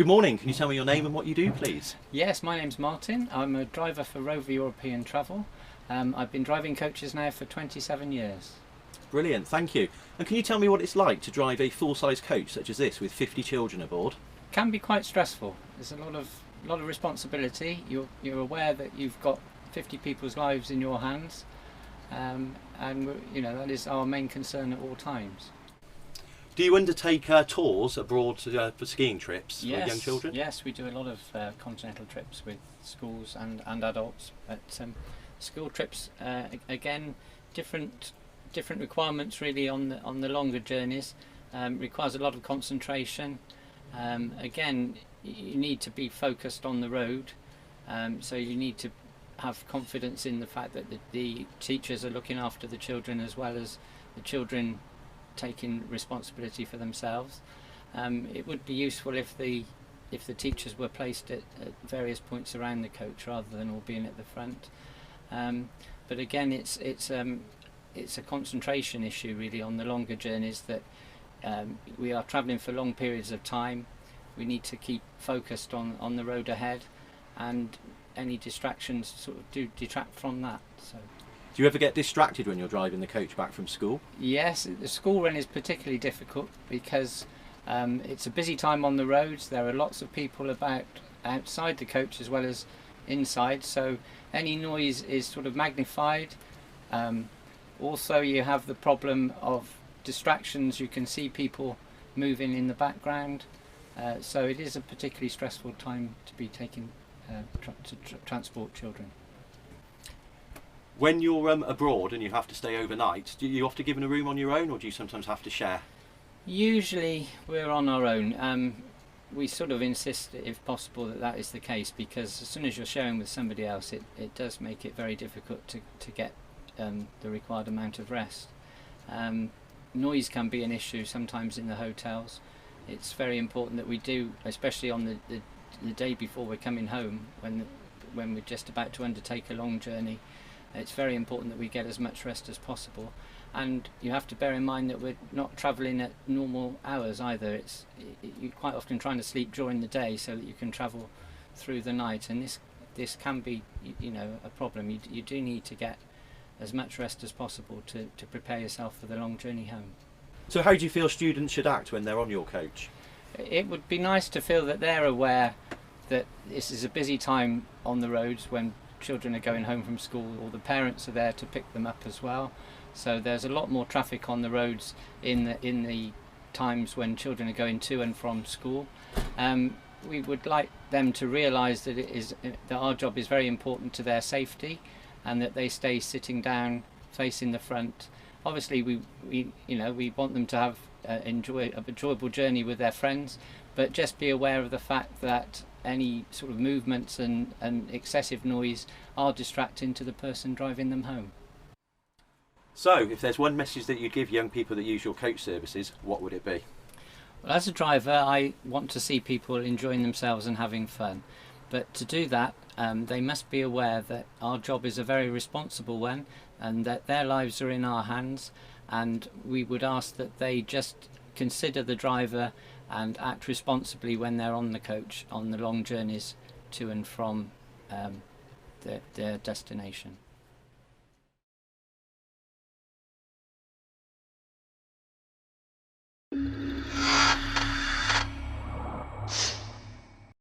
Good morning, can you tell me your name and what you do, please? Yes, my name's Martin. I'm a driver for Rover European Travel. I've been driving coaches now for 27 years. Brilliant, thank you. And can you tell me what it's like to drive a full-size coach such as this with 50 children aboard? Can be quite stressful. There's a lot of responsibility. You're aware that you've got 50 people's lives in your hands, and that is our main concern at all times. Do you undertake tours abroad for skiing trips for young children? Yes, we do a lot of continental trips with schools and adults. But school trips, again, different requirements really on the longer journeys. Requires a lot of concentration. Again, you need to be focused on the road, so you need to have confidence in the fact that the teachers are looking after the children as well as the children taking responsibility for themselves. It would be useful if the teachers were placed at various points around the coach rather than all being at the front. But again, it's a concentration issue really on the longer journeys, that we are travelling for long periods of time. We need to keep focused on the road ahead, and any distractions sort of do detract from that. So. Do you ever get distracted when you're driving the coach back from school? Yes, the school run is particularly difficult because it's a busy time on the roads. There are lots of people about outside the coach as well as inside, so any noise is sort of magnified. Also, you have the problem of distractions. You can see people moving in the background, so it is a particularly stressful time to be taking to transport children. When you're abroad and you have to stay overnight, do you often given a room on your own, or do you sometimes have to share? Usually we're on our own. We sort of insist, if possible, that is the case, because as soon as you're sharing with somebody else, it does make it very difficult to get the required amount of rest. Noise can be an issue sometimes in the hotels. It's very important that we do, especially on the day before we're coming home, when we're just about to undertake a long journey. It's very important that we get as much rest as possible, and you have to bear in mind that we're not travelling at normal hours either. You're quite often trying to sleep during the day so that you can travel through the night, and this can be a problem. You do need to get as much rest as possible to prepare yourself for the long journey home. So how do you feel students should act when they're on your coach? It would be nice to feel that they're aware that this is a busy time on the roads when children are going home from school, or the parents are there to pick them up as well. So there's a lot more traffic on the roads in the times when children are going to and from school. We would like them to realise that that our job is very important to their safety, and that they stay sitting down facing the front. Obviously we want them to have an enjoyable journey with their friends, but just be aware of the fact that any sort of movements and excessive noise are distracting to the person driving them home. So, if there's one message that you'd give young people that use your coach services, what would it be? Well, as a driver, I want to see people enjoying themselves and having fun. But to do that, they must be aware that our job is a very responsible one, and that their lives are in our hands, and we would ask that they just consider the driver and act responsibly when they're on the coach on the long journeys to and from their destination.